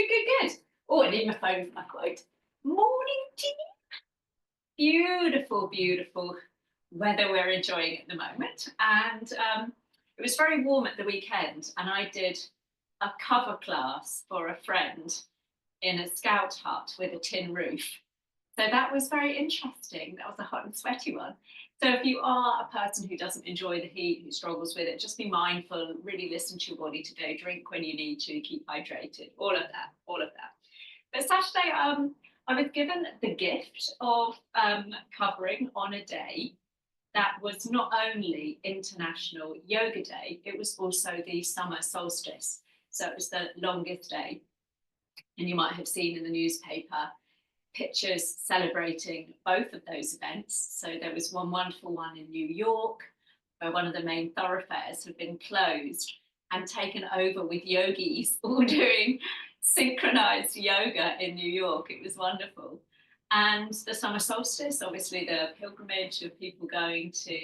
Good. Oh, I need my phone for my quote. Morning to you. Beautiful weather we're enjoying at the moment. And it was very warm at the weekend, and I did a cover class for a friend in a scout hut with a tin roof. So that was very interesting. That was a hot and sweaty one. So if you are a person who doesn't enjoy the heat, who struggles with it, just be mindful, really listen to your body today, drink when you need to, keep hydrated, all of that. But Saturday, I was given the gift of covering on a day that was not only International Yoga Day, it was also the summer solstice. So it was the longest day. And you might have seen in the newspaper pictures celebrating both of those events. So there was one wonderful one in New York, where one of the main thoroughfares had been closed and taken over with yogis all doing synchronized yoga in New York. It was wonderful. And the summer solstice, obviously the pilgrimage of people going to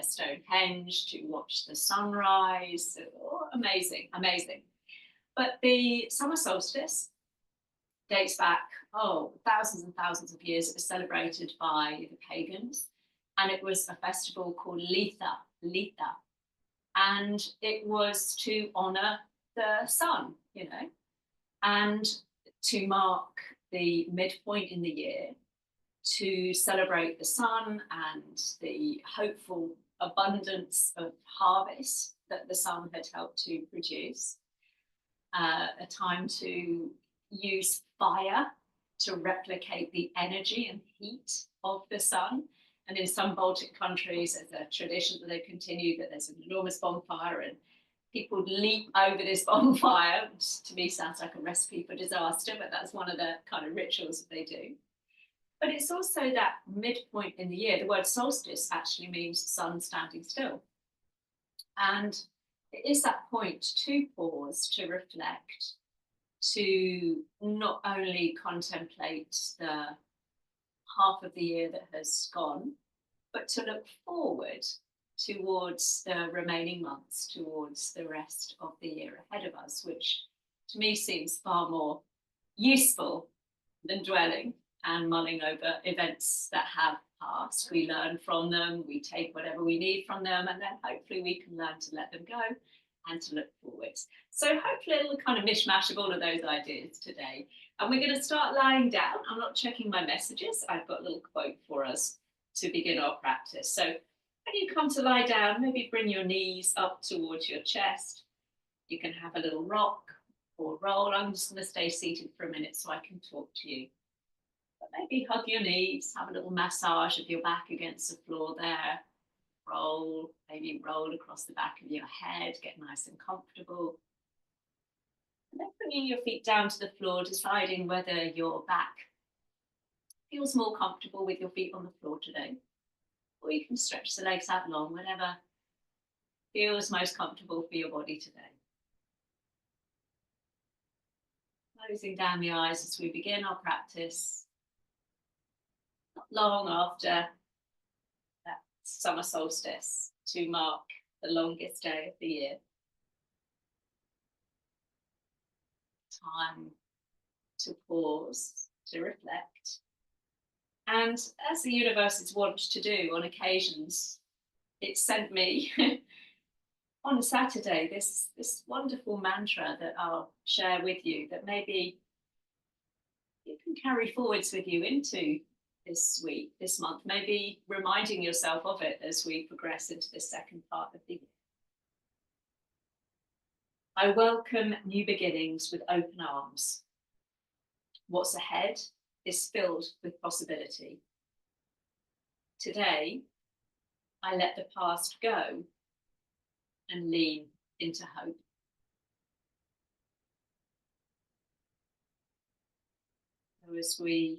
Stonehenge to watch the sunrise. Oh, amazing. But the summer solstice dates back, thousands and thousands of years. It was celebrated by the pagans, and it was a festival called Litha. And it was to honor the sun, and to mark the midpoint in the year, to celebrate the sun and the hopeful abundance of harvest that the sun had helped to produce. A time to use fire to replicate the energy and heat of the sun. And in some Baltic countries, there's a tradition that they continue that there's an enormous bonfire and people leap over this bonfire, which to me sounds like a recipe for disaster, but that's one of the kind of rituals that they do. But it's also that midpoint in the year. The word solstice actually means sun standing still. And it is that point to pause, to reflect, to not only contemplate the half of the year that has gone, but to look forward towards the remaining months, towards the rest of the year ahead of us, which to me seems far more useful than dwelling and mulling over events that have passed. We learn from them, we take whatever we need from them, and then hopefully we can learn to let them go and to look forwards. So hopefully a little kind of mishmash of all of those ideas today. And we're going to start lying down. I'm not checking my messages. I've got a little quote for us to begin our practice. So when you come to lie down, maybe bring your knees up towards your chest. You can have a little rock or roll. I'm just going to stay seated for a minute so I can talk to you. But maybe hug your knees, have a little massage of your back against the floor there. Maybe roll across the back of your head, get nice and comfortable. And then bringing your feet down to the floor, deciding whether your back feels more comfortable with your feet on the floor today. Or you can stretch the legs out long, whatever feels most comfortable for your body today. Closing down the eyes as we begin our practice. Not long after that summer solstice to mark the longest day of the year. Time to pause, to reflect. And as the universe is wont to do on occasions, it sent me on Saturday this wonderful mantra that I'll share with you that maybe you can carry forwards with you into this week, this month, maybe reminding yourself of it as we progress into the second part of the year. I welcome new beginnings with open arms. What's ahead is filled with possibility. Today, I let the past go and lean into hope. So as we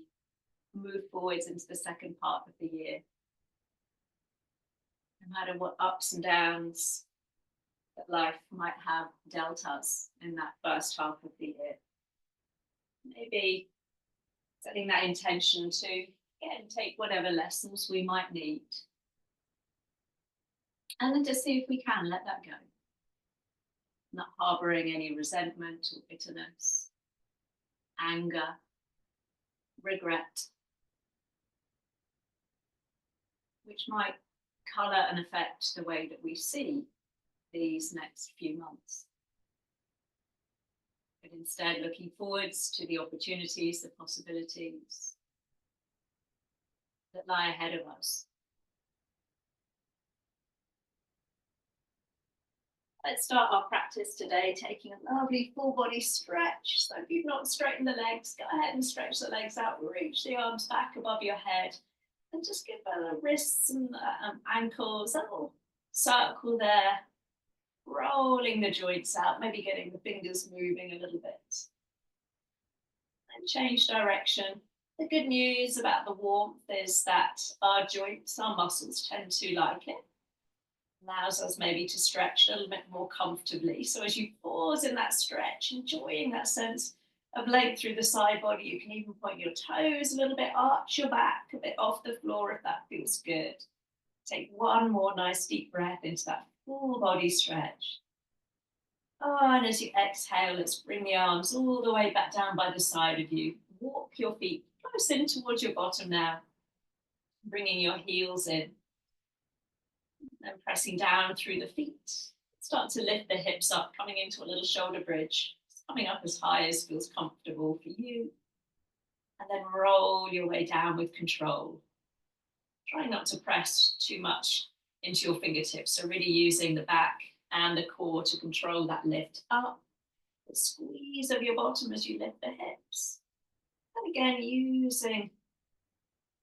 move forwards into the second part of the year, no matter what ups and downs that life might have dealt us in that first half of the year, maybe setting that intention to again take whatever lessons we might need, and then just see if we can let that go, not harboring any resentment or bitterness, anger, regret, which might colour and affect the way that we see these next few months. But instead, looking forwards to the opportunities, the possibilities that lie ahead of us. Let's start our practice today taking a lovely full body stretch. So if you've not straightened the legs, go ahead and stretch the legs out, reach the arms back above your head, and just give the wrists and ankles a little circle there, rolling the joints out, maybe getting the fingers moving a little bit. And change direction. The good news about the warmth is that our joints, our muscles tend to like it. Allows us maybe to stretch a little bit more comfortably. So as you pause in that stretch, enjoying that sense of length through the side body, you can even point your toes a little bit, arch your back a bit off the floor if that feels good. Take one more nice deep breath into that full body stretch. Oh, and as you exhale, let's bring the arms all the way back down by the side of you. Walk your feet close in towards your bottom now, bringing your heels in. And pressing down through the feet. Start to lift the hips up, coming into a little shoulder bridge. Just coming up as high as feels comfortable for you. And then roll your way down with control. Try not to press too much into your fingertips. So really using the back and the core to control that lift up. The squeeze of your bottom as you lift the hips. And again, using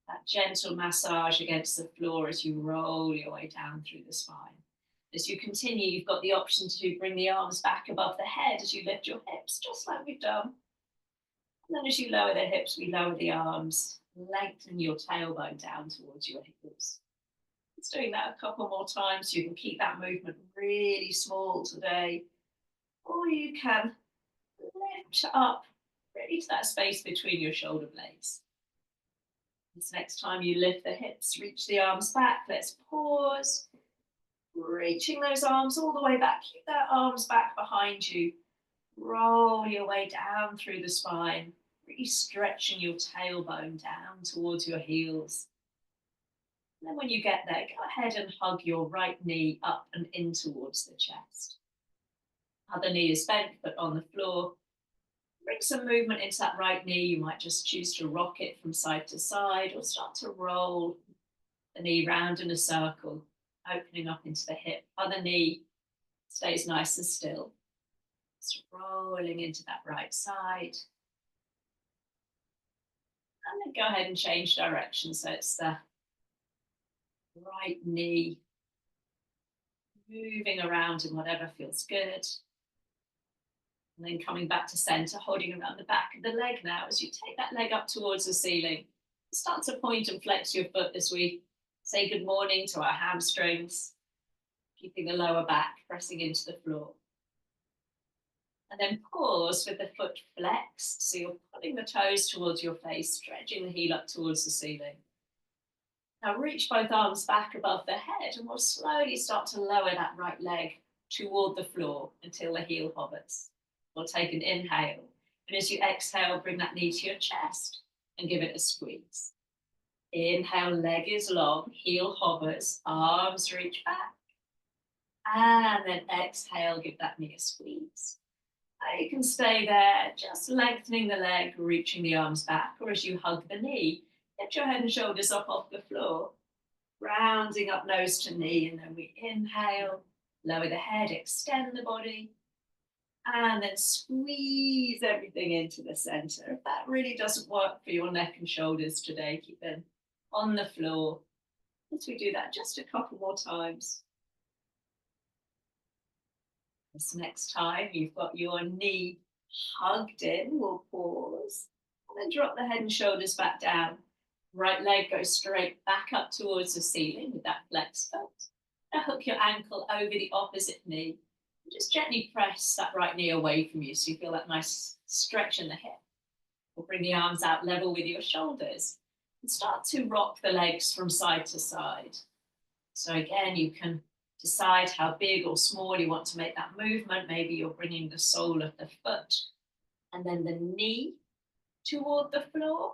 that gentle massage against the floor as you roll your way down through the spine. As you continue, you've got the option to bring the arms back above the head as you lift your hips, just like we've done. And then as you lower the hips, we lower the arms, lengthen your tailbone down towards your heels. It's doing that a couple more times so you can keep that movement really small today. Or you can lift up really to that space between your shoulder blades. This next time you lift the hips, reach the arms back. Let's pause. Reaching those arms all the way back. Keep their arms back behind you. Roll your way down through the spine. Really stretching your tailbone down towards your heels. And then when you get there, go ahead and hug your right knee up and in towards the chest. Other knee is bent, but on the floor. Bring some movement into that right knee. You might just choose to rock it from side to side or start to roll the knee round in a circle, opening up into the hip. Other knee stays nice and still. Just rolling into that right side. And then go ahead and change direction. So it's the right knee moving around in whatever feels good. And then coming back to center, holding around the back of the leg now. As you take that leg up towards the ceiling, start to point and flex your foot as we say good morning to our hamstrings, keeping the lower back pressing into the floor. And then pause with the foot flexed. So you're pulling the toes towards your face, stretching the heel up towards the ceiling. Now reach both arms back above the head and we'll slowly start to lower that right leg toward the floor until the heel hovers. We'll take an inhale. And as you exhale, bring that knee to your chest and give it a squeeze. Inhale, leg is long, heel hovers, arms reach back. And then exhale, give that knee a squeeze. Now you can stay there, just lengthening the leg, reaching the arms back, or as you hug the knee, lift your head and shoulders up off the floor, rounding up nose to knee, and then we inhale, lower the head, extend the body, and then squeeze everything into the center. If that really doesn't work for your neck and shoulders today, keep them on the floor. As we do that just a couple more times. This next time you've got your knee hugged in, we'll pause and then drop the head and shoulders back down. Right leg goes straight back up towards the ceiling with that flexed foot. Now hook your ankle over the opposite knee. And just gently press that right knee away from you so you feel that nice stretch in the hip. We'll bring the arms out level with your shoulders and start to rock the legs from side to side. So again, you can decide how big or small you want to make that movement. Maybe you're bringing the sole of the foot and then the knee toward the floor.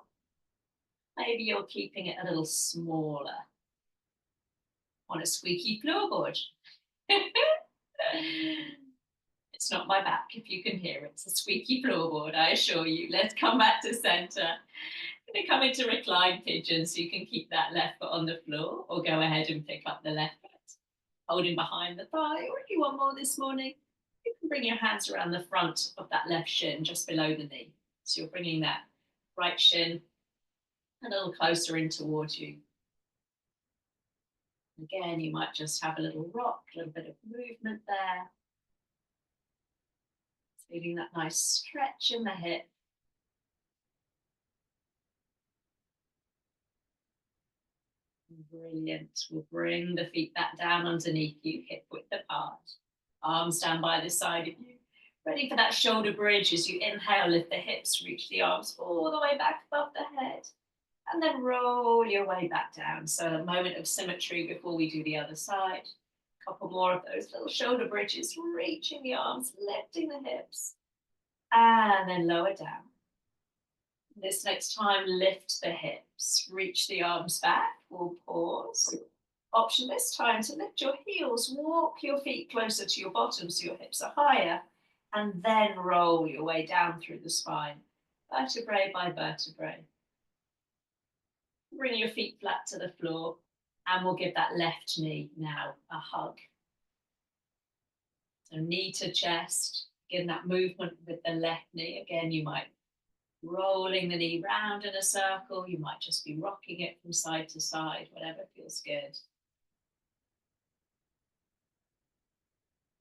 Maybe you're keeping it a little smaller on a squeaky floorboard. It's not my back, if you can hear it. It's a squeaky floorboard, I assure you. Let's come back to center. I'm going to come into recline pigeon so you can keep that left foot on the floor, or go ahead and pick up the left foot, holding behind the thigh. Or if you want more this morning, you can bring your hands around the front of that left shin, just below the knee. So you're bringing that right shin a little closer in towards you. Again, you might just have a little rock, a little bit of movement there. Feeling that nice stretch in the hip. Brilliant. We'll bring the feet back down underneath you, hip width apart. Arms down by the side of you. Ready for that shoulder bridge as you inhale, lift the hips, reach the arms all the way back above the head. And then roll your way back down. So a moment of symmetry before we do the other side. A couple more of those little shoulder bridges, reaching the arms, lifting the hips. And then lower down. This next time, lift the hips, reach the arms back. We'll pause. Option this time to lift your heels, walk your feet closer to your bottom so your hips are higher, and then roll your way down through the spine, vertebrae by vertebrae. Bring your feet flat to the floor, and we'll give that left knee now a hug. So knee to chest, again that movement with the left knee. Again, you might rolling the knee round in a circle. You might just be rocking it from side to side, whatever feels good.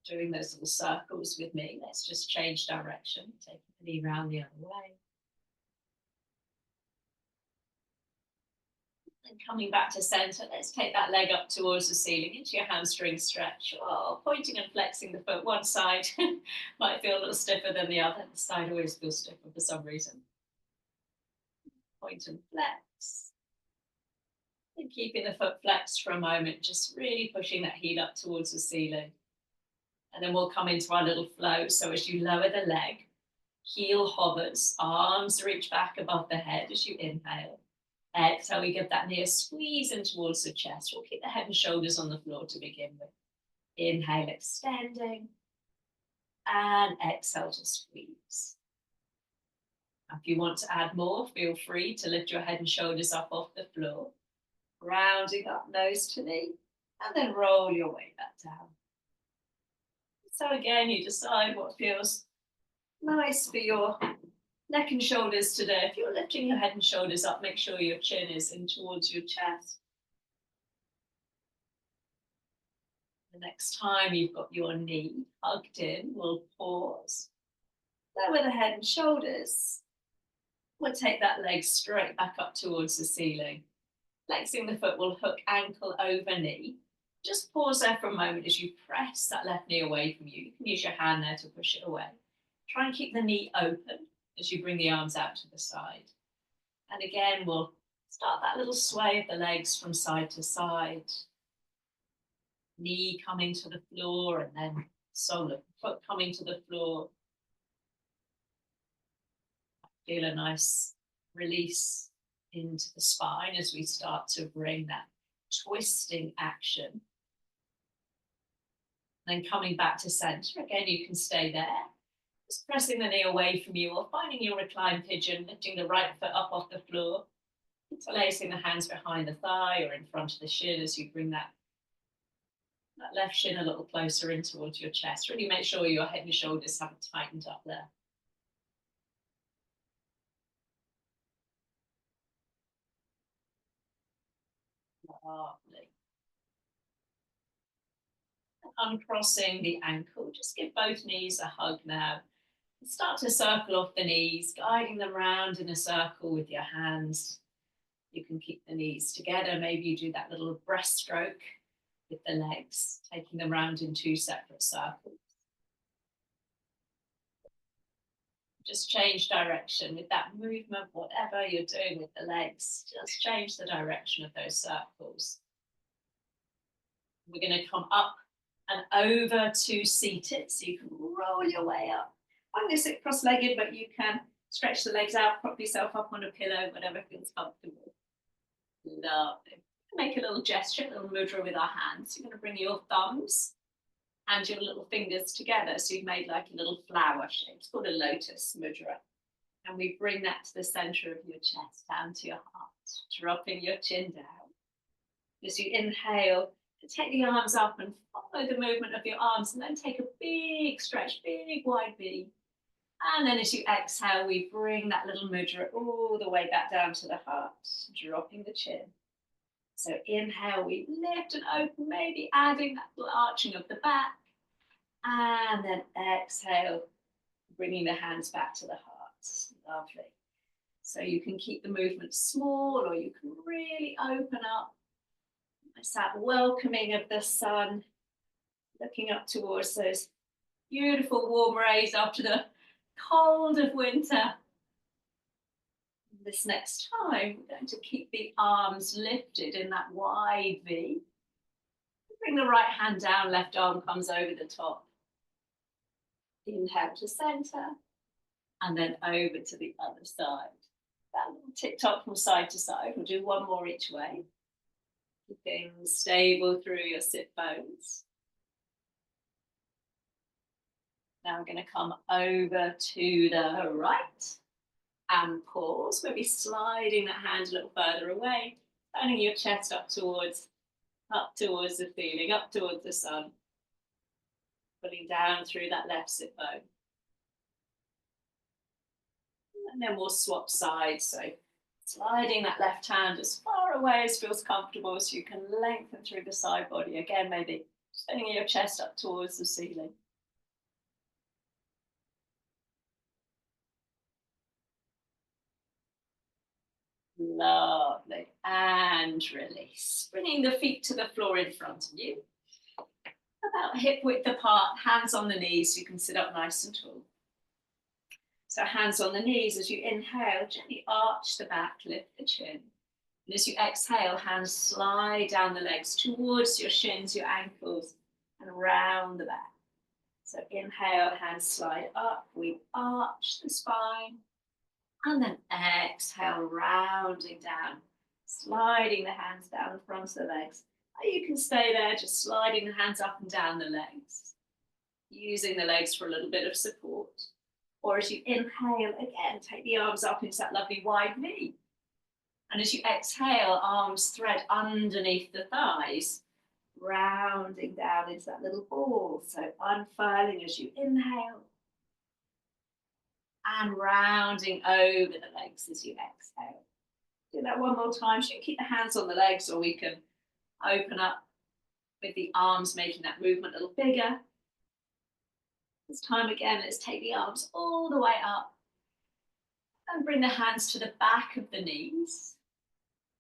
Doing those little circles with me. Let's just change direction, taking the knee round the other way. And coming back to center, let's take that leg up towards the ceiling into your hamstring stretch. Oh, pointing and flexing the foot. One side might feel a little stiffer than the other. The side always feels stiffer for some reason. Point and flex. And keeping the foot flexed for a moment, just really pushing that heel up towards the ceiling. And then we'll come into our little flow. So as you lower the leg, heel hovers, arms reach back above the head as you inhale. Exhale, we give that knee a squeeze in towards the chest. We'll keep the head and shoulders on the floor to begin with. Inhale, extending. And exhale to squeeze. If you want to add more, feel free to lift your head and shoulders up off the floor. Rounding up nose to knee. And then roll your way back down. So again, you decide what feels nice for your neck and shoulders today. If you're lifting your head and shoulders up, make sure your chin is in towards your chest. The next time you've got your knee hugged in, we'll pause. Lower the head and shoulders. We'll take that leg straight back up towards the ceiling. Flexing the foot will hook ankle over knee. Just pause there for a moment as you press that left knee away from you. You can use your hand there to push it away. Try and keep the knee open as you bring the arms out to the side. And again, we'll start that little sway of the legs from side to side. Knee coming to the floor and then sole of the foot coming to the floor. Feel a nice release into the spine as we start to bring that twisting action. Then coming back to center. Again, you can stay there. Just pressing the knee away from you or finding your reclined pigeon, lifting the right foot up off the floor, interlacing the hands behind the thigh or in front of the shin as you bring that left shin a little closer in towards your chest. Really make sure your head and shoulders haven't tightened up there. Lovely. Uncrossing the ankle, just give both knees a hug now. Start to circle off the knees, guiding them round in a circle with your hands. You can keep the knees together. Maybe you do that little breaststroke with the legs, taking them round in two separate circles. Just change direction with that movement, whatever you're doing with the legs, just change the direction of those circles. We're going to come up and over to seated, so you can roll your way up. I'm going to sit cross-legged, but you can Stretch the legs out, prop yourself up on a pillow, whatever feels comfortable. Lovely. Make a little gesture, a little mudra with our hands. You're going to bring your thumbs and your little fingers together. So you've made like a little flower shape. It's called a lotus mudra. And we bring that to the center of your chest, down to your heart, dropping your chin down. As you inhale, take the arms up and follow the movement of your arms, and then take a big stretch, big wide V. And then as you exhale, we bring that little mudra all the way back down to the heart, dropping the chin. So inhale, we lift and open, maybe adding that little arching of the back. And then exhale, bringing the hands back to the heart. Lovely. So you can keep the movement small, or you can really open up. It's that welcoming of the sun, looking up towards those beautiful warm rays after the cold of winter. This next time, we're going to keep the arms lifted in that wide V. Bring the right hand down, left arm comes over the top. Inhale to center, and then over to the other side. That little tick-tock from side to side. We'll do one more each way. Keeping stable through your sit bones. Now we're going to come over to the right and pause. Maybe sliding that hand a little further away, turning your chest up towards the ceiling, up towards the sun. Pulling down through that left sit bone. And then we'll swap sides. So sliding that left hand as far away as feels comfortable, so you can lengthen through the side body. Again, maybe sending your chest up towards the ceiling. Lovely. And release. Bringing the feet to the floor in front of you. About hip width apart, hands on the knees, so you can sit up nice and tall. So hands on the knees. As you inhale, gently arch the back, lift the chin. And as you exhale, hands slide down the legs towards your shins, your ankles, and round the back. So inhale, hands slide up, we arch the spine. And then exhale, rounding down, sliding the hands down the front of the legs. Or you can stay there, just sliding the hands up and down the legs, using the legs for a little bit of support. Or as you inhale, again, take the arms up into that lovely wide V. And as you exhale, arms thread underneath the thighs, rounding down into that little ball. So unfurling as you inhale. And rounding over the legs as you exhale. Do that one more time. So you keep the hands on the legs, or we can open up with the arms, making that movement a little bigger. This time again, let's take the arms all the way up and bring the hands to the back of the knees.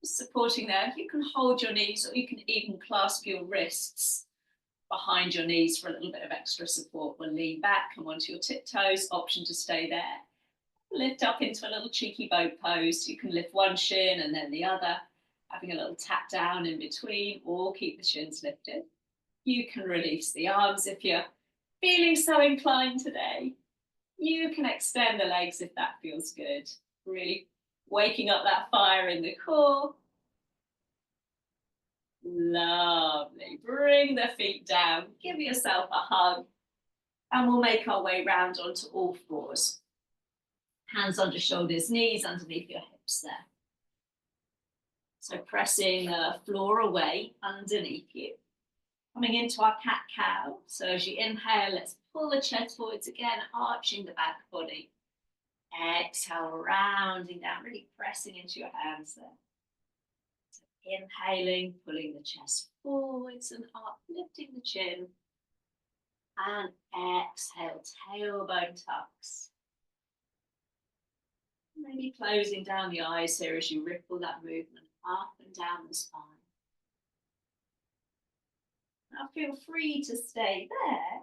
Supporting there, you can hold your knees, or you can even clasp your wrists behind your knees for a little bit of extra support. We'll lean back, come onto your tiptoes, option to stay there. Lift up into a little cheeky boat pose. You can lift one shin and then the other, having a little tap down in between, or keep the shins lifted. You can release the arms if you're feeling so inclined today. You can extend the legs if that feels good. Really waking up that fire in the core. Lovely. Bring the feet down. Give yourself a hug. And we'll make our way round onto all fours. Hands under shoulders, knees underneath your hips there. So pressing the floor away underneath you. Coming into our cat-cow. So as you inhale, let's pull the chest forwards again, arching the back body. Exhale, rounding down, really pressing into your hands there. So inhaling, pulling the chest forwards and up, lifting the chin. And exhale, tailbone tucks. Maybe closing down the eyes here as you ripple that movement up and down the spine. Now feel free to stay there,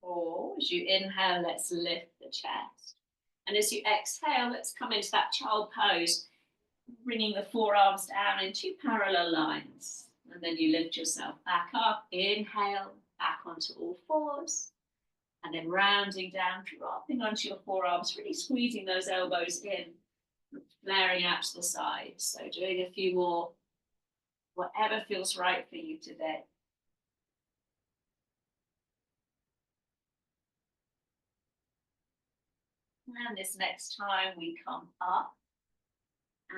or as you inhale, let's lift the chest. And as you exhale, let's come into that child pose, bringing the forearms down in two parallel lines. And then you lift yourself back up, inhale, back onto all fours. And then rounding down, dropping onto your forearms, really squeezing those elbows in, flaring out to the side. So doing a few more, whatever feels right for you today. And this next time we come up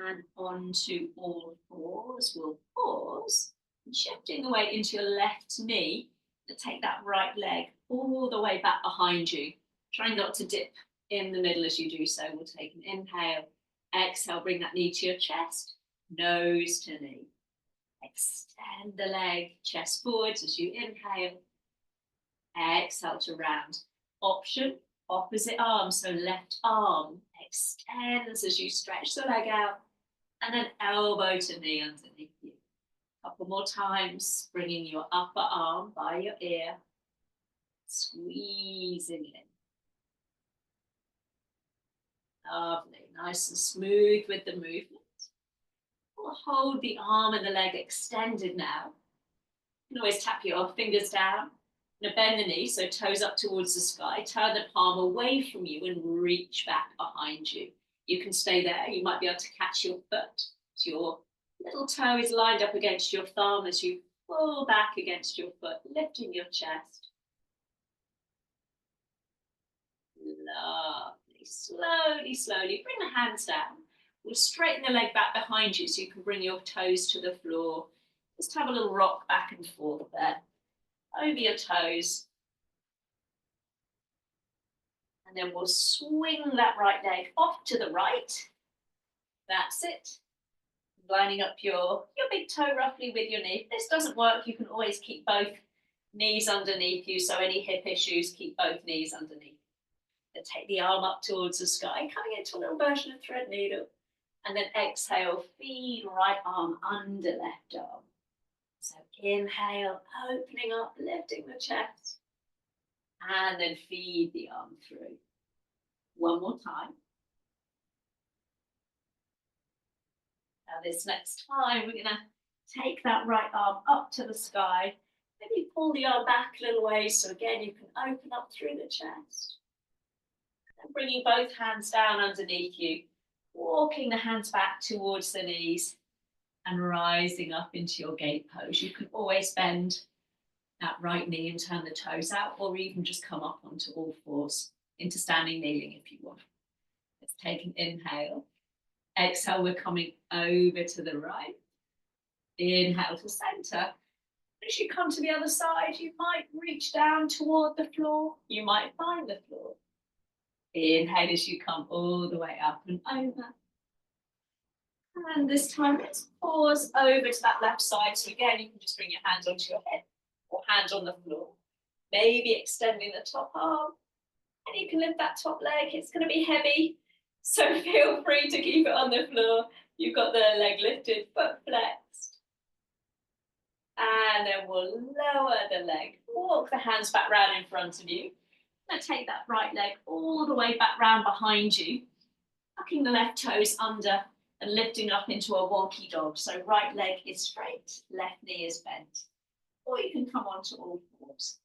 and onto all fours, we'll pause, and shifting the weight into your left knee to take that right leg all the way back behind you. Try not to dip in the middle as you do so. We'll take an inhale, exhale, bring that knee to your chest, nose to knee. Extend the leg, chest forwards as you inhale, exhale to round. Option, opposite arm, so left arm extends as you stretch the leg out, and then elbow to knee underneath you. A couple more times, bringing your upper arm by your ear, squeezing in. Lovely, nice and smooth with the movement. We'll hold the arm and the leg extended now. You can always tap your fingers down. Now bend the knee, so toes up towards the sky. Turn the palm away from you and reach back behind you. You can stay there. You might be able to catch your foot. So your little toe is lined up against your thumb as you pull back against your foot, lifting your chest. Lovely. Slowly, slowly, bring the hands down. We'll straighten the leg back behind you so you can bring your toes to the floor. Just have a little rock back and forth there. Over your toes. And then we'll swing that right leg off to the right. That's it. Lining up your big toe roughly with your knee. If this doesn't work, you can always keep both knees underneath you. So any hip issues, keep both knees underneath. And take the arm up towards the sky, coming into a little version of thread needle. And then exhale, feed right arm under left arm. So inhale, opening up, lifting the chest. And then feed the arm through. One more time. Now this next time, we're going to take that right arm up to the sky. Maybe pull the arm back a little way. So again, you can open up through the chest. And bringing both hands down underneath you. Walking the hands back towards the knees. And rising up into your gate pose. You can always bend that right knee and turn the toes out, or even just come up onto all fours into standing kneeling if you want. Let's take an inhale. Exhale, we're coming over to the right. Inhale to center. As you come to the other side, you might reach down toward the floor. You might find the floor. Inhale as you come all the way up and over. And this time, let's pause over to that left side. So again, you can just bring your hands onto your head or hands on the floor. Maybe extending the top arm. And you can lift that top leg. It's going to be heavy. So feel free to keep it on the floor. You've got the leg lifted, foot flexed. And then we'll lower the leg. Walk the hands back round in front of you. Now take that right leg all the way back round behind you. Tucking the left toes under. And lifting up into a wonky dog. So right leg is straight, left knee is bent. Or you can come onto all fours.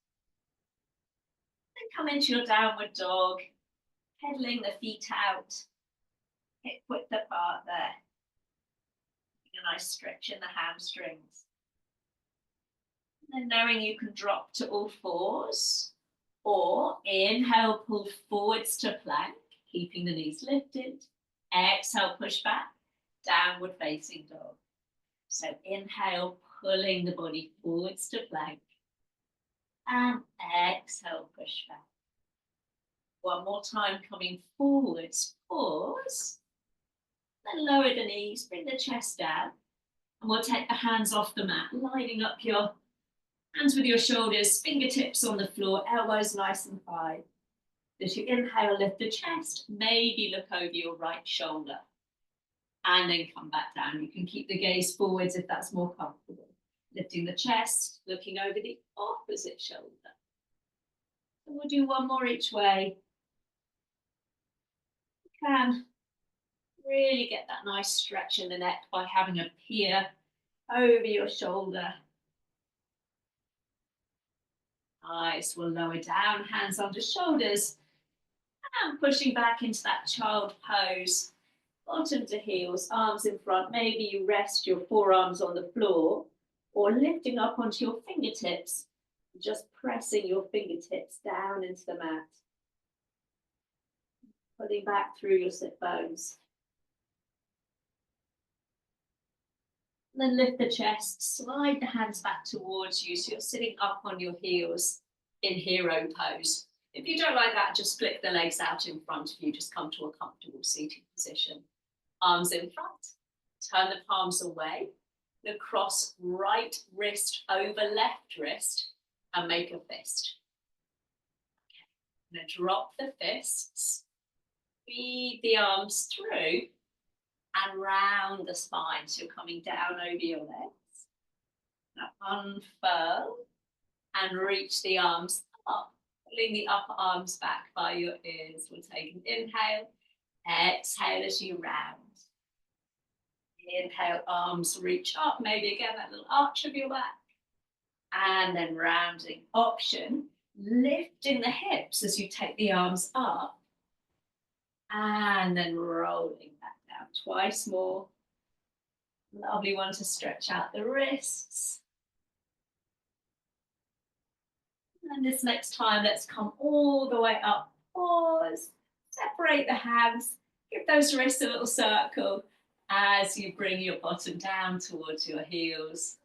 Then come into your downward dog, pedaling the feet out, hip width apart there. A nice stretch in the hamstrings. And then knowing you can drop to all fours, or inhale, pull forwards to plank, keeping the knees lifted. Exhale, push back. Downward facing dog. So inhale, pulling the body forwards to plank. And exhale, push back. One more time, coming forwards, pause. Then lower the knees, bring the chest down. And we'll take the hands off the mat, lining up your hands with your shoulders, fingertips on the floor, elbows nice and wide. As you inhale, lift the chest, maybe look over your right shoulder. And then come back down. You can keep the gaze forwards if that's more comfortable. Lifting the chest, looking over the opposite shoulder. And we'll do one more each way. You can really get that nice stretch in the neck by having a peer over your shoulder. Nice. We'll lower down, hands under shoulders, and pushing back into that child pose. Bottom to heels, arms in front. Maybe you rest your forearms on the floor or lifting up onto your fingertips, just pressing your fingertips down into the mat. Pulling back through your sit bones. Then lift the chest, slide the hands back towards you so you're sitting up on your heels in hero pose. If you don't like that, just flick the legs out in front of you, just come to a comfortable seated position. Arms in front, turn the palms away, cross right wrist over left wrist and make a fist. Okay. Now drop the fists, feed the arms through and round the spine. So you're coming down over your legs. Now unfurl and reach the arms up, pulling the upper arms back by your ears. We'll take an inhale, exhale as you round. Inhale, arms reach up, maybe again that little arch of your back. And then rounding. Option, lifting the hips as you take the arms up. And then rolling back down. Twice more. Lovely one to stretch out the wrists. And this next time, let's come all the way up. Pause. Separate the hands. Give those wrists a little circle as you bring your bottom down towards your heels.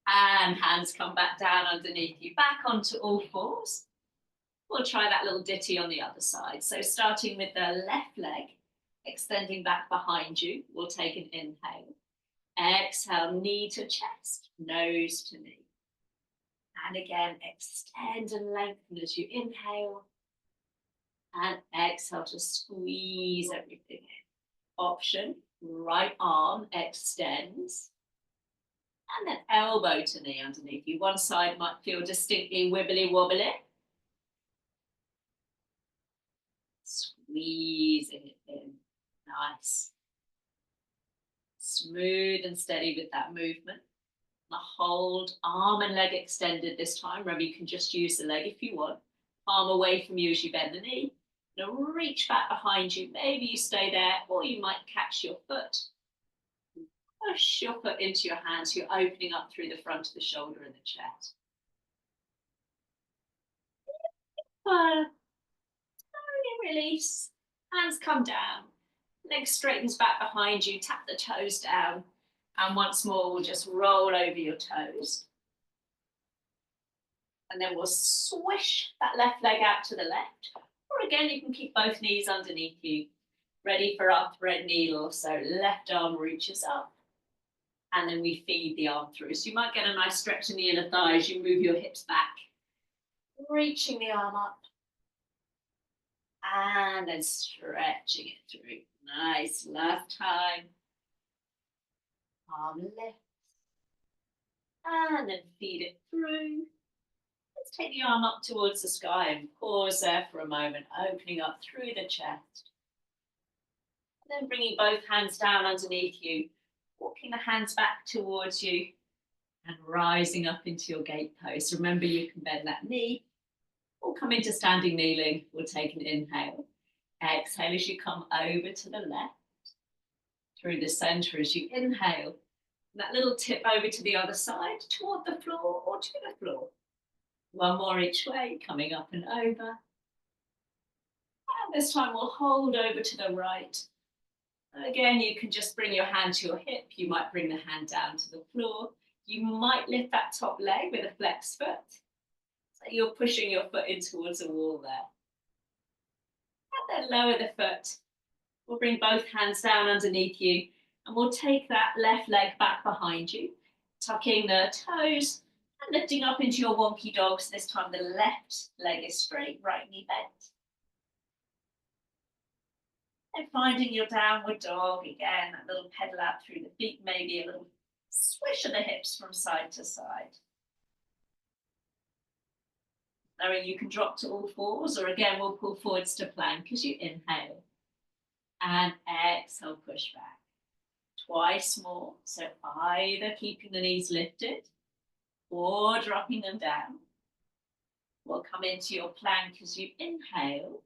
And hands come back down underneath you, back onto all fours. We'll try that little ditty on the other side. So starting with the left leg, extending back behind you, we'll take an inhale. Exhale, knee to chest, nose to knee. And again, extend and lengthen as you inhale. And exhale to squeeze everything in. Option, right arm extends. And then elbow to knee underneath you. One side might feel distinctly wibbly wobbly. Squeezing it in. Nice. Smooth and steady with that movement. Now hold, arm and leg extended this time. Remember, you can just use the leg if you want. Palm away from you as you bend the knee. Now reach back behind you. Maybe you stay there, or you might catch your foot. Push your foot into your hands. You're opening up through the front of the shoulder and the chest. Slowly release. Hands come down. Leg straightens back behind you. Tap the toes down. And once more, we'll just roll over your toes. And then we'll swish that left leg out to the left. Or again, you can keep both knees underneath you. Ready for our thread needle. So left arm reaches up. And then we feed the arm through. So you might get a nice stretch in the inner thighs. You move your hips back. Reaching the arm up. And then stretching it through. Nice. Last time. Arm lifts. And then feed it through. Let's take the arm up towards the sky and pause there for a moment, opening up through the chest. And then bringing both hands down underneath you, walking the hands back towards you and rising up into your gate pose. Remember, you can bend that knee or come into standing kneeling. We'll take an inhale. Exhale as you come over to the left, through the center as you inhale. That little tip over to the other side, toward the floor or to the floor. One more each way, coming up and over. And this time we'll hold over to the right. Again, you can just bring your hand to your hip. You might bring the hand down to the floor. You might lift that top leg with a flexed foot. So you're pushing your foot in towards the wall there. And then lower the foot. We'll bring both hands down underneath you. And we'll take that left leg back behind you, tucking the toes and lifting up into your wonky dog. So this time the left leg is straight, right knee bent. And finding your downward dog again, that little pedal out through the feet, maybe a little swish of the hips from side to side. Knowing you can drop to all fours, or again, we'll pull forwards to plank as you inhale. And exhale, push back. Twice more, so either keeping the knees lifted or dropping them down. We'll come into your plank as you inhale.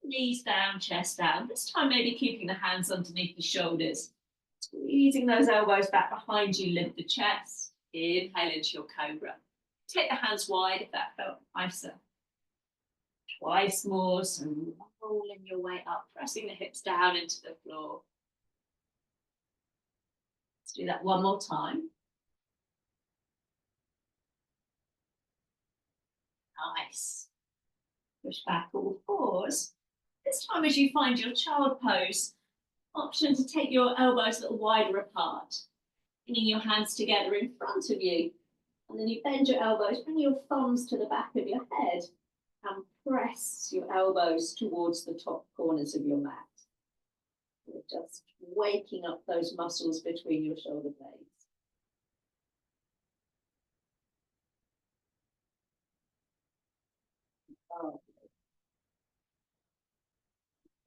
Knees down, chest down. This time maybe keeping the hands underneath the shoulders. Squeezing those elbows back behind you, lift the chest. Inhale into your cobra. Take the hands wide if that felt nicer. Twice more, so rolling your way up, pressing the hips down into the floor. Let's do that one more time. Nice. Push back all fours. This time as you find your child pose, option to take your elbows a little wider apart, bringing your hands together in front of you. And then you bend your elbows, bring your thumbs to the back of your head and press your elbows towards the top corners of your mat. You're just waking up those muscles between your shoulder blades.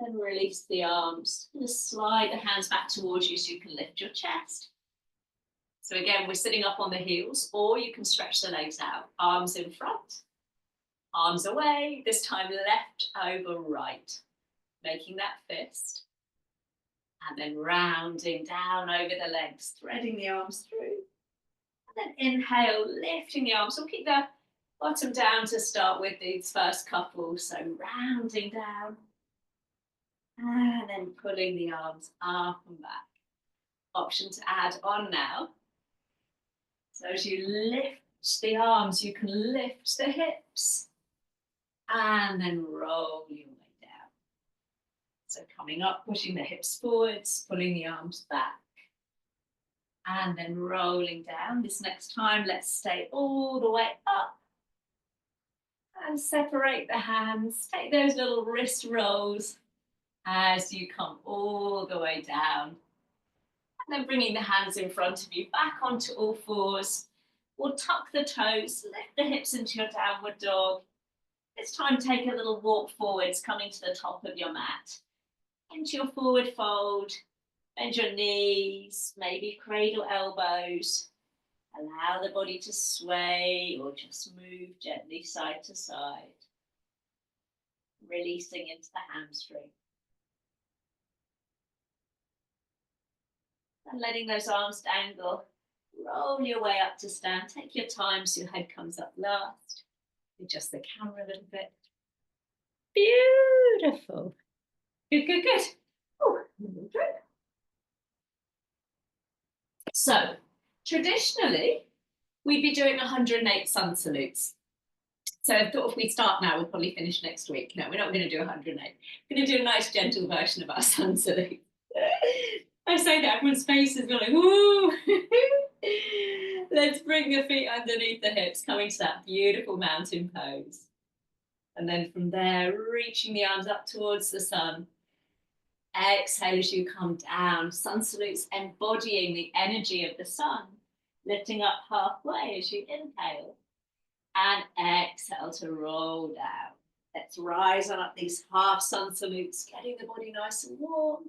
And release the arms. Just slide the hands back towards you so you can lift your chest. So again, we're sitting up on the heels, or you can stretch the legs out. Arms in front, arms away. This time left over right, making that fist. And then rounding down over the legs, threading the arms through. And then inhale, lifting the arms. We'll keep the bottom down to start with these first couple. So rounding down. And then pulling the arms up and back. Option to add on now. So as you lift the arms, you can lift the hips and then roll your way down. So coming up, pushing the hips forwards, pulling the arms back, and then rolling down. This next time, let's stay all the way up and separate the hands. Take those little wrist rolls as you come all the way down. And then bringing the hands in front of you, back onto all fours. We'll tuck the toes, lift the hips into your downward dog. This time, take a little walk forwards, coming to the top of your mat. Into your forward fold, bend your knees, maybe cradle elbows. Allow the body to sway or just move gently side to side. Releasing into the hamstring. And letting those arms dangle. Roll your way up to stand. Take your time so your head comes up last. Adjust the camera a little bit. Beautiful. Good, good, good. Oh, so, traditionally, we'd be doing 108 sun salutes. So I thought if we start now, we'll probably finish next week. No, we're not going to do 108. We're going to do a nice, gentle version of our sun salute. I say that, everyone's faces go like, woo! Let's bring the feet underneath the hips, coming to that beautiful mountain pose. And then from there, reaching the arms up towards the sun. Exhale as you come down. Sun salutes embodying the energy of the sun. Lifting up halfway as you inhale. And exhale to roll down. Let's rise on up these half sun salutes, getting the body nice and warm.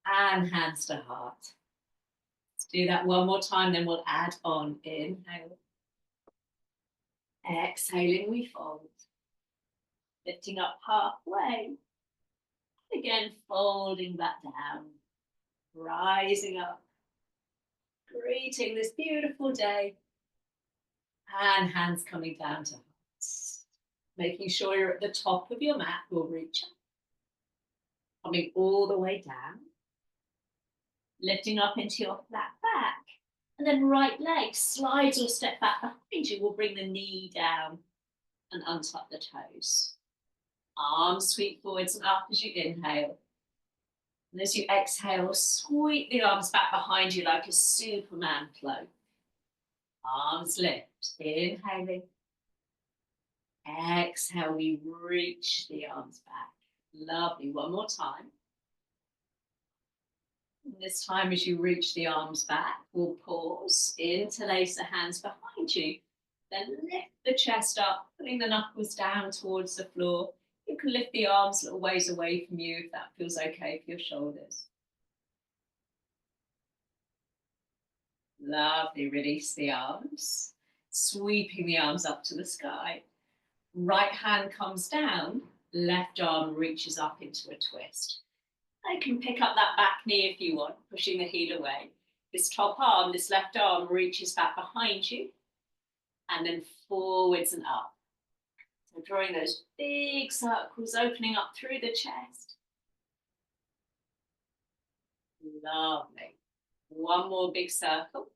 And hands to heart. Let's do that one more time, then we'll add on. Inhale. Exhaling, we fold. Lifting up halfway. Again, folding back down. Rising up. Greeting this beautiful day. And hands coming down to hearts. Making sure you're at the top of your mat. We'll reach up. Coming all the way down. Lifting up into your flat back. And then right leg slides or step back behind you. We'll bring the knee down and untuck the toes. Arms sweep forwards and up as you inhale. And as you exhale, sweep the arms back behind you like a Superman flow. Arms lift, inhaling. Exhale, we reach the arms back. Lovely, one more time. And this time as you reach the arms back, we'll pause, interlace the hands behind you. Then lift the chest up, putting the knuckles down towards the floor. You can lift the arms a little ways away from you if that feels okay for your shoulders. Lovely, release the arms, sweeping the arms up to the sky. Right hand comes down, left arm reaches up into a twist. You can pick up that back knee if you want, pushing the heel away. This top arm, this left arm reaches back behind you and then forwards and up. So drawing those big circles, opening up through the chest. Lovely. One more big circle.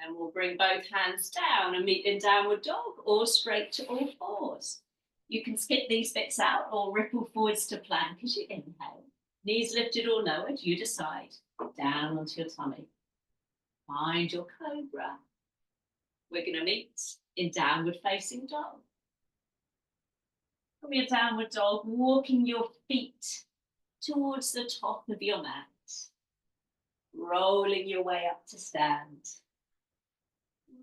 And we'll bring both hands down and meet in downward dog or straight to all fours. You can skip these bits out or ripple forwards to plank as you inhale. Knees lifted or lowered, you decide. Down onto your tummy. Find your cobra. We're going to meet in downward facing dog. From your downward dog, walking your feet towards the top of your mat. Rolling your way up to stand.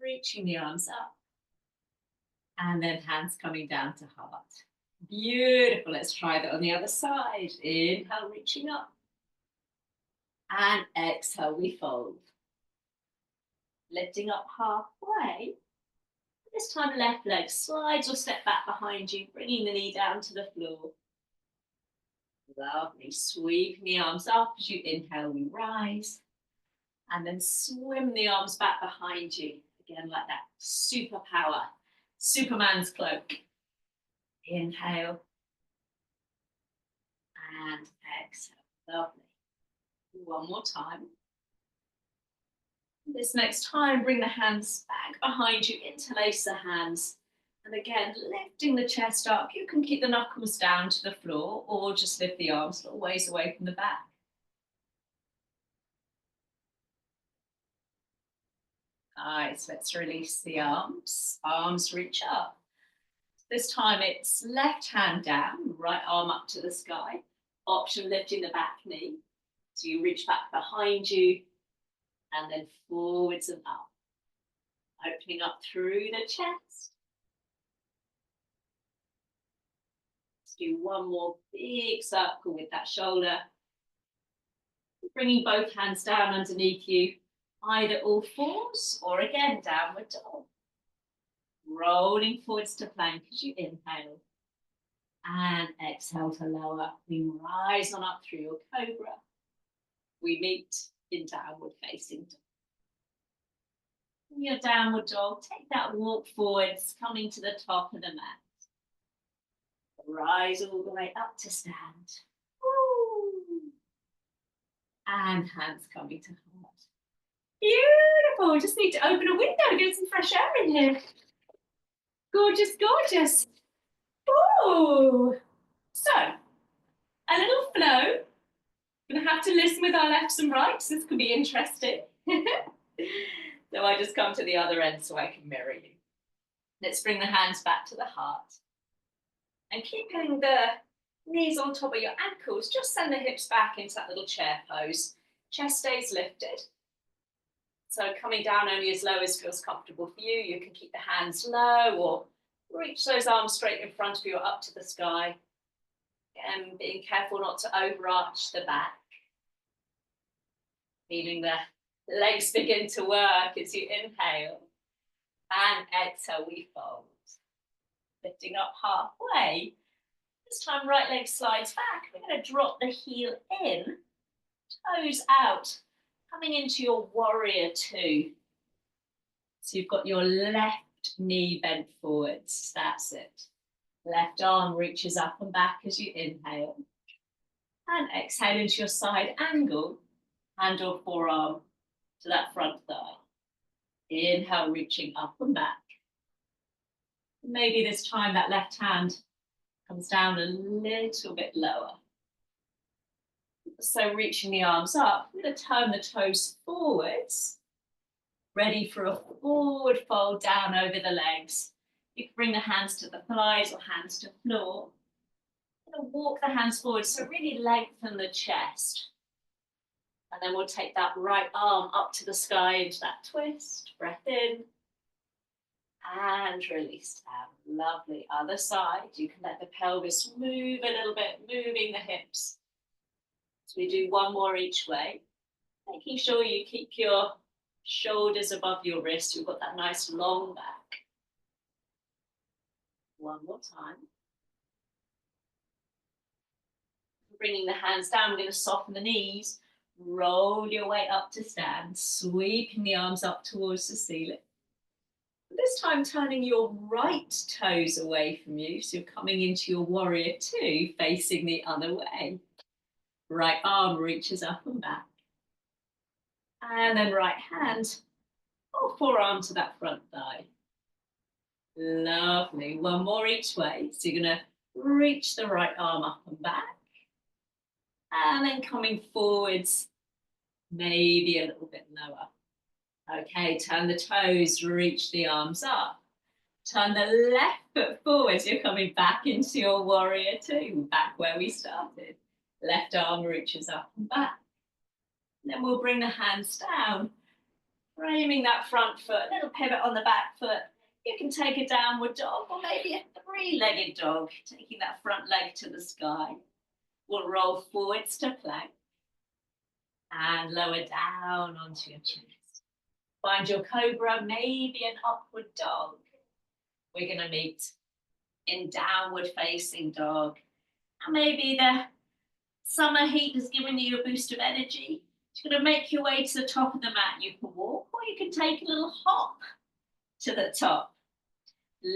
Reaching the arms up. And then hands coming down to heart. Beautiful. Let's try that on the other side. Inhale, reaching up. And exhale, we fold. Lifting up halfway. This time left leg slides or step back behind you, bringing the knee down to the floor. Lovely. Sweeping the arms up as you inhale, we rise. And then swim the arms back behind you. Again, like that superpower, Superman's cloak. Inhale. And exhale. Lovely. One more time. This next time, bring the hands back behind you, interlace the hands. And again, lifting the chest up. You can keep the knuckles down to the floor or just lift the arms a little ways away from the back. Nice, let's release the arms. Arms reach up. This time it's left hand down, right arm up to the sky. Option lifting the back knee. So you reach back behind you and then forwards and up. Opening up through the chest. Let's do one more big circle with that shoulder. Bringing both hands down underneath you. Either all fours or again downward dog. Rolling forwards to plank as you inhale. And exhale to lower. We rise on up through your cobra. We meet in downward facing dog. In your downward dog, take that walk forwards, coming to the top of the mat. Rise all the way up to stand. Woo. And hands coming to heart. Beautiful. Just need to open a window and get some fresh air in here. Gorgeous, gorgeous. Oh. So, a little flow. We're going to have to listen with our lefts and rights. This could be interesting. So I just come to the other end so I can mirror you. Let's bring the hands back to the heart. And keeping the knees on top of your ankles, just send the hips back into that little chair pose. Chest stays lifted. So coming down only as low as feels comfortable for you. You can keep the hands low or reach those arms straight in front of you or up to the sky. Again, being careful not to overarch the back. Feeling the legs begin to work as you inhale. And exhale, we fold. Lifting up halfway. This time right leg slides back. We're going to drop the heel in, toes out. Coming into your warrior two. So you've got your left knee bent forwards. That's it. Left arm reaches up and back as you inhale. And exhale into your side angle. Hand or forearm to that front thigh. Inhale, reaching up and back. Maybe this time that left hand comes down a little bit lower. So reaching the arms up, I'm going to turn the toes forwards, ready for a forward fold down over the legs. You can bring the hands to the thighs or hands to floor. I'm going to walk the hands forward, so really lengthen the chest. And then we'll take that right arm up to the sky into that twist. Breath in. And release down. Lovely. Other side. You can let the pelvis move a little bit, moving the hips. So we do one more each way. Making sure you keep your shoulders above your wrists. You've got that nice long back. One more time. Bringing the hands down, we're going to soften the knees. Roll your way up to stand, sweeping the arms up towards the ceiling. This time turning your right toes away from you, so you're coming into your warrior two, facing the other way. Right arm reaches up and back. And then right hand, or forearm to that front thigh. Lovely. One more each way. So you're going to reach the right arm up and back. And then coming forwards, maybe a little bit lower. Okay, turn the toes, reach the arms up. Turn the left foot forwards. You're coming back into your warrior two, back where we started. Left arm reaches up and back. And then we'll bring the hands down, framing that front foot, a little pivot on the back foot. You can take a downward dog or maybe a three-legged dog, taking that front leg to the sky. We'll roll forwards to plank and lower down onto your chest. Find your cobra, maybe an upward dog. We're going to meet in downward facing dog. And maybe the summer heat has given you a boost of energy. You're going to make your way to the top of the mat. You can walk or you can take a little hop to the top.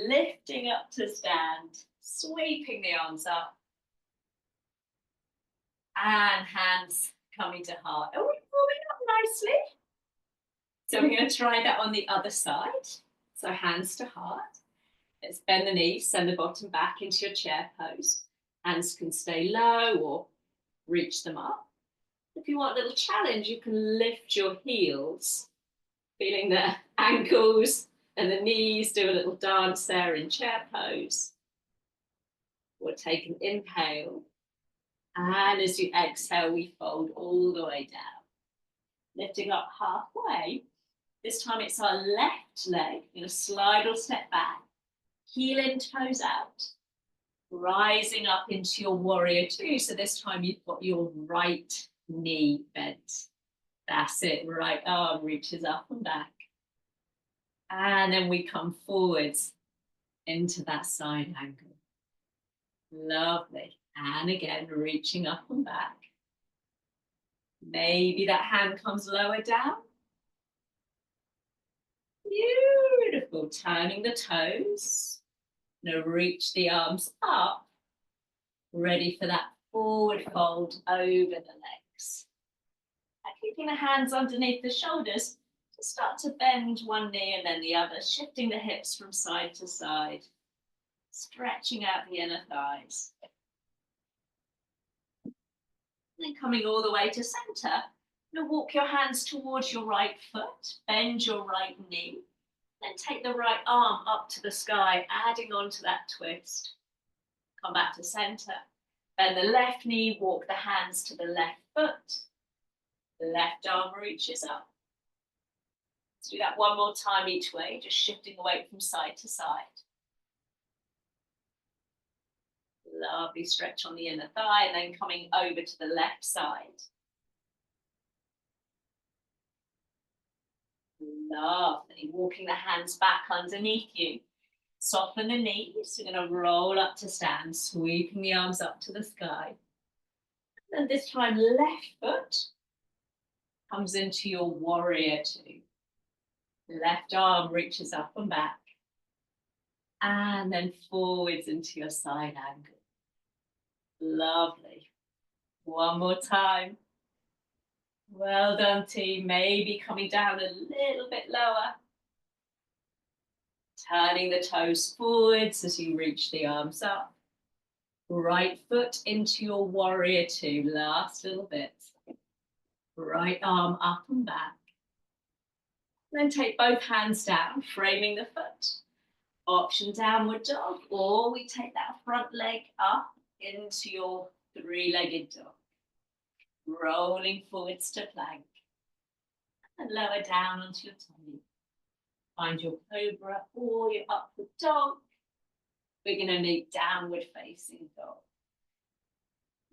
Lifting up to stand, sweeping the arms up. And hands coming to heart. Are we warming up nicely? So we're going to try that on the other side. So hands to heart. Let's bend the knees, send the bottom back into your chair pose. Hands can stay low or reach them up. If you want a little challenge, you can lift your heels, feeling the ankles and the knees, do a little dance there in chair pose. Or take an inhale. And as you exhale, we fold all the way down. Lifting up halfway. This time it's our left leg. You're going to slide or step back. Heel in, toes out. Rising up into your warrior two. So this time you've got your right knee bent. That's it. Right arm reaches up and back. And then we come forwards into that side angle. Lovely. And again, reaching up and back. Maybe that hand comes lower down. Beautiful. Turning the toes. Now reach the arms up. Ready for that forward fold over the legs. And keeping the hands underneath the shoulders to start to bend one knee and then the other, shifting the hips from side to side. Stretching out the inner thighs. Then coming all the way to center, now walk your hands towards your right foot, bend your right knee, then take the right arm up to the sky, adding on to that twist. Come back to center, bend the left knee, walk the hands to the left foot, the left arm reaches up. Let's do that one more time each way, just shifting away from side to side. Lovely stretch on the inner thigh and then coming over to the left side. Lovely. Walking the hands back underneath you. Soften the knees. You're going to roll up to stand, sweeping the arms up to the sky. And this time, left foot comes into your warrior two. Left arm reaches up and back. And then forwards into your side angle. Lovely. One more time. Well done, team. Maybe coming down a little bit lower. Turning the toes forwards as you reach the arms up. Right foot into your warrior two. Last little bit. Right arm up and back. Then take both hands down, framing the foot. Option downward dog, or we take that front leg up into your three-legged dog. Rolling forwards to plank. And lower down onto your tummy. Find your cobra or your upward dog. We're going to meet downward facing dog.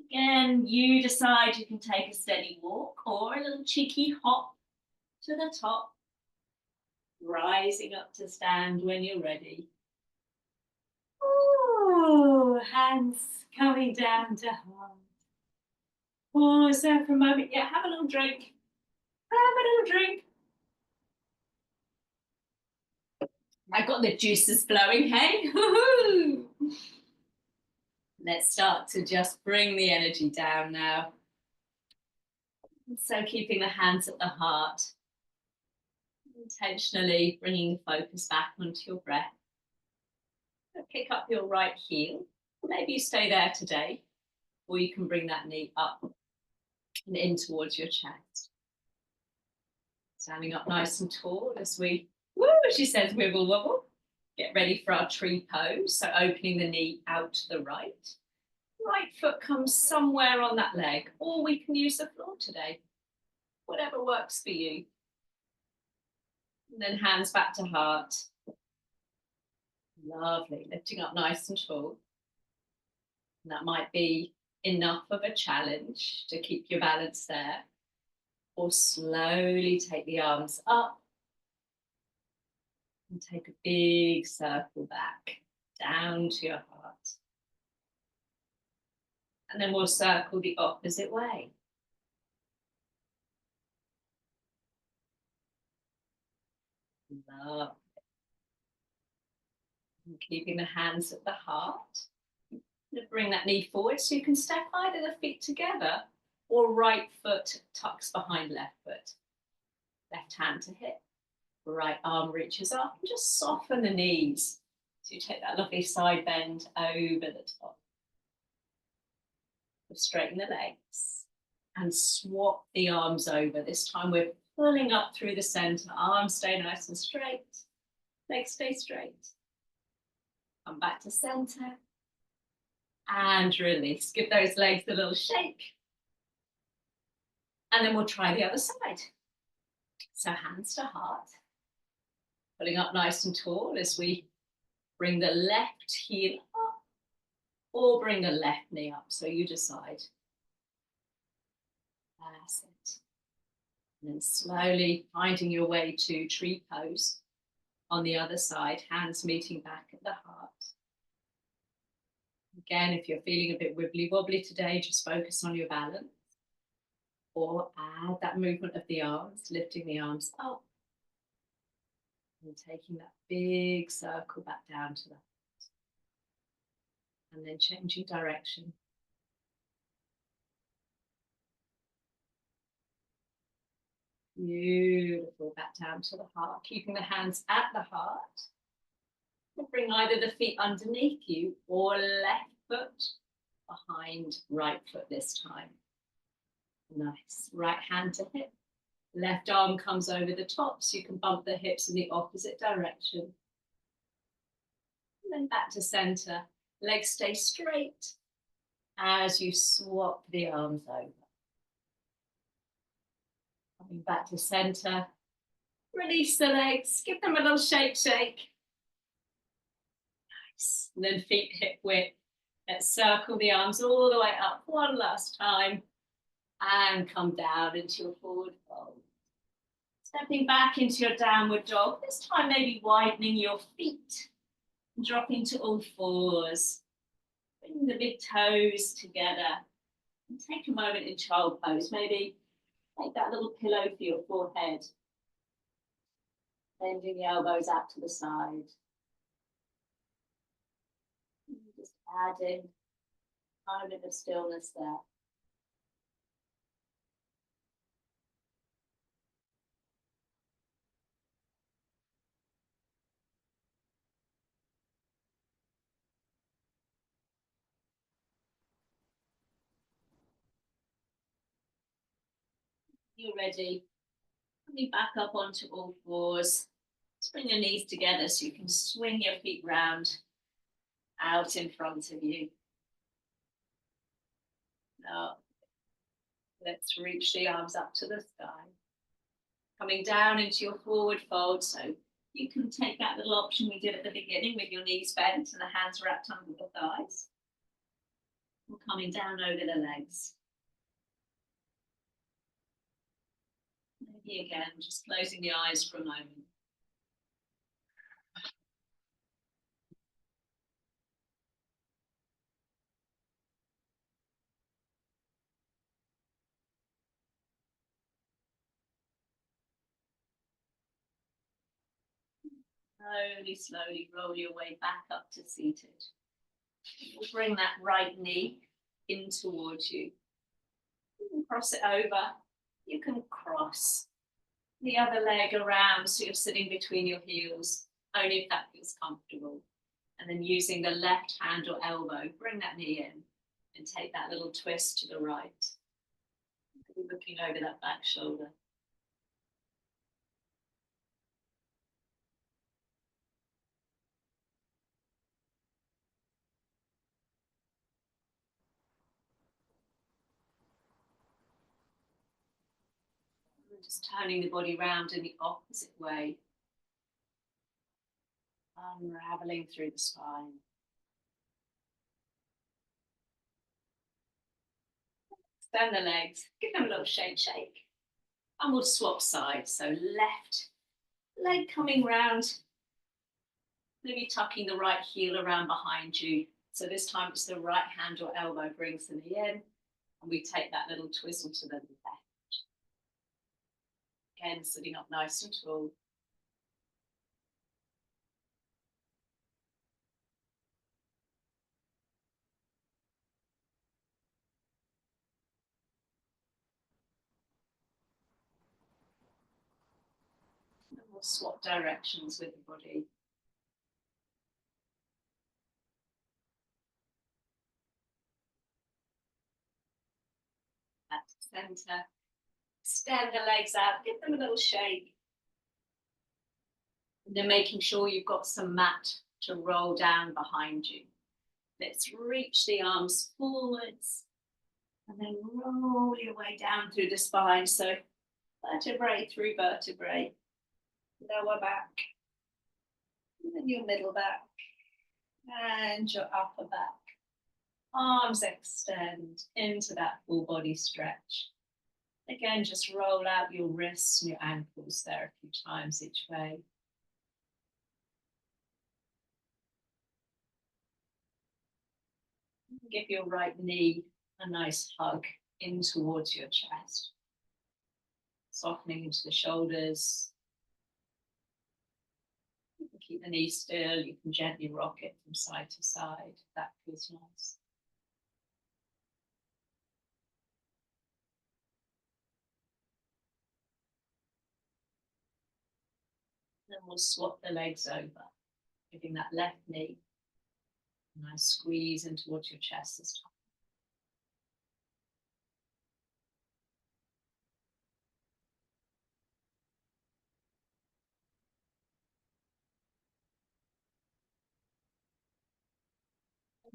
Again, you decide you can take a steady walk or a little cheeky hop to the top. Rising up to stand when you're ready. Ooh, hands coming down to heart. Pause there for a moment. Yeah, have a little drink. Have a little drink. I got the juices flowing, hey? Woohoo! Let's start to just bring the energy down now. So keeping the hands at the heart, intentionally bringing the focus back onto your breath. Pick up your right heel. Maybe you stay there today, or you can bring that knee up and in towards your chest. Standing up nice and tall as we, woo, she says, wiggle wobble. Get ready for our tree pose. So opening the knee out to the right. Right foot comes somewhere on that leg, or we can use the floor today. Whatever works for you. And then hands back to heart. Lovely, lifting up nice and tall. And that might be enough of a challenge to keep your balance there. Or slowly take the arms up and take a big circle back down to your heart. And then we'll circle the opposite way. Love. And keeping the hands at the heart. Bring that knee forward so you can step either the feet together or right foot tucks behind left foot. Left hand to hip, right arm reaches up, and just soften the knees. So you take that lovely side bend over the top. Straighten the legs and swap the arms over. This time we're pulling up through the center. Arms stay nice and straight. Legs stay straight. Come back to center. And release. Give those legs a little shake. And then we'll try the other side. So hands to heart. Pulling up nice and tall as we bring the left heel up or bring the left knee up. So you decide. That's it. And then slowly finding your way to tree pose on the other side. Hands meeting back at the heart. Again, if you're feeling a bit wibbly wobbly today, just focus on your balance. Or add that movement of the arms, lifting the arms up. And taking that big circle back down to the heart. And then changing direction. Beautiful, back down to the heart. Keeping the hands at the heart. Bring either the feet underneath you or left foot behind right foot this time. Nice. Right hand to hip. Left arm comes over the top so you can bump the hips in the opposite direction. And then back to center. Legs stay straight as you swap the arms over. Coming back to center. Release the legs. Give them a little shake. Nice. And then feet hip width. Let's circle the arms all the way up one last time. And come down into your forward fold. Stepping back into your downward dog. This time maybe widening your feet. Dropping to all fours. Bring the big toes together. And take a moment in child pose. Maybe take that little pillow for your forehead. Bending the elbows out to the side. Just adding a moment of stillness there. You're ready. Coming back up onto all fours. Just bring your knees together so you can swing your feet round out in front of you. Now, let's reach the arms up to the sky. Coming down into your forward fold, so you can take that little option we did at the beginning with your knees bent and the hands wrapped under the thighs. We're coming down over the legs. Maybe again, just closing the eyes for a moment. Slowly roll your way back up to seated. We'll bring that right knee in towards you. You can cross it over. You can cross the other leg around so you're sitting between your heels, only if that feels comfortable. And then using the left hand or elbow, bring that knee in and take that little twist to the right. Looking over that back shoulder. Just turning the body round in the opposite way. Unraveling through the spine. Extend the legs, give them a little shake. And we'll swap sides. So left leg coming round, maybe tucking the right heel around behind you. So this time it's the right hand or elbow brings the knee in, and we take that little twizzle to the left. Again, sitting up nice and tall. And we'll swap directions with the body. Back to center. Extend the legs out, give them a little shake. And then making sure you've got some mat to roll down behind you. Let's reach the arms forwards and then roll your way down through the spine. So vertebrae through vertebrae, lower back, and then your middle back, and your upper back. Arms extend into that full body stretch. Again, just roll out your wrists and your ankles there a few times each way. Give your right knee a nice hug in towards your chest. Softening into the shoulders. You can keep the knee still. You can gently rock it from side to side. That feels nice. Then we'll swap the legs over, giving that left knee a nice squeeze in towards your chest this time.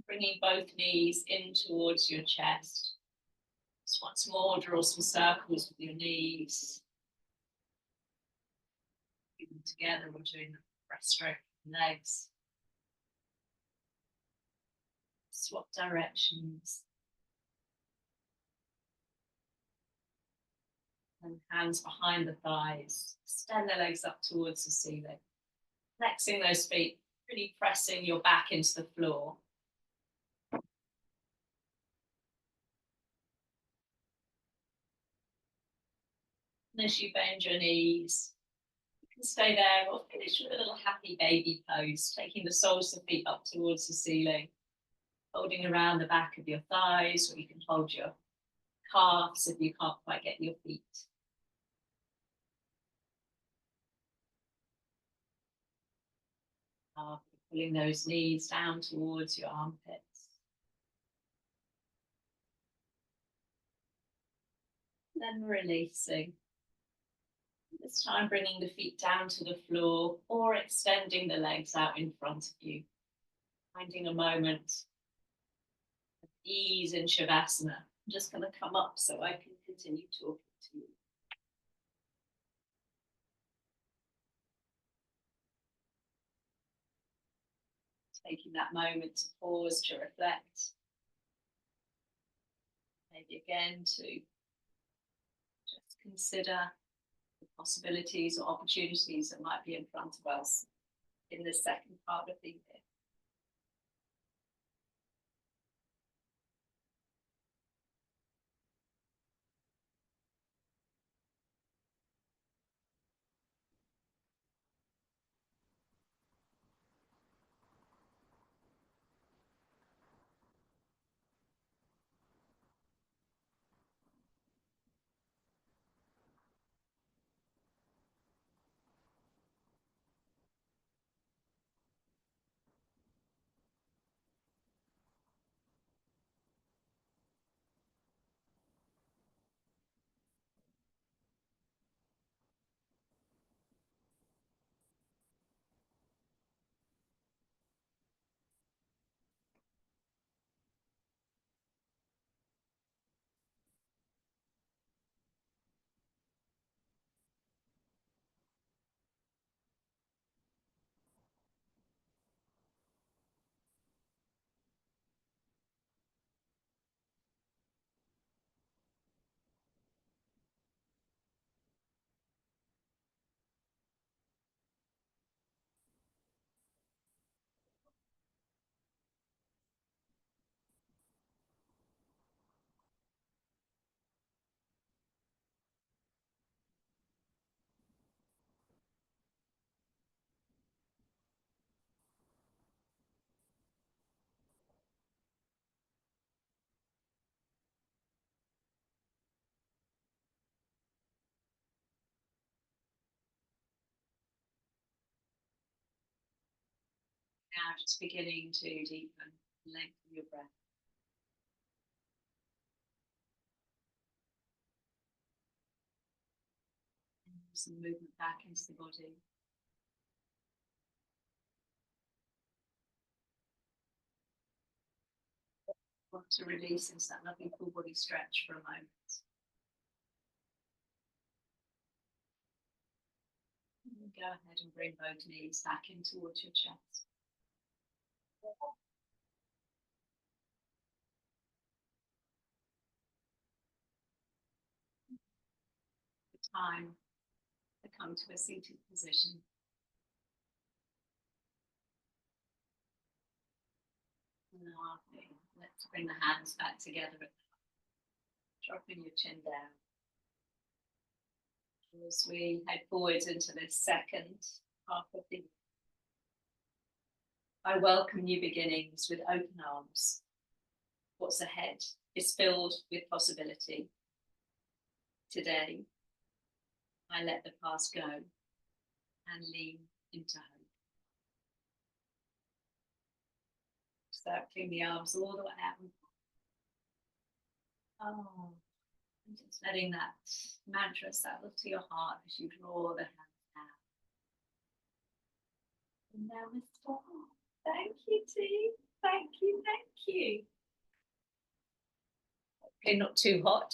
Bringing both knees in towards your chest. Just once more, draw some circles with your knees. Keep them together. We're doing the breaststroke legs. Swap directions. And hands behind the thighs. Extend the legs up towards the ceiling. Flexing those feet, really pressing your back into the floor. And as you bend your knees, you can stay there or finish with a little happy baby pose, taking the soles of the feet up towards the ceiling, holding around the back of your thighs, or you can hold your calves if you can't quite get your feet. Pulling those knees down towards your armpits. Then releasing. This time bringing the feet down to the floor or extending the legs out in front of you. Finding a moment of ease in Shavasana. I'm just going to come up so I can continue talking to you. Taking that moment to pause, to reflect. Maybe again to just consider the possibilities or opportunities that might be in front of us in the second part of the year. Now just beginning to deepen the length of your breath. And some movement back into the body. Want to release into that lovely full body stretch for a moment. And go ahead and bring both knees back in towards your chest. Time to come to a seated position. Lovely. Let's bring the hands back together, dropping your chin down. As we head forwards into this second half of the year, I welcome new beginnings with open arms. What's ahead is filled with possibility. Today, I let the past go and lean into hope. Circling the arms all the way out. Oh, and just letting that mantra settle to your heart as you draw the hands down. Namaste. Thank you, team. Thank you, thank you. Okay, not too hot.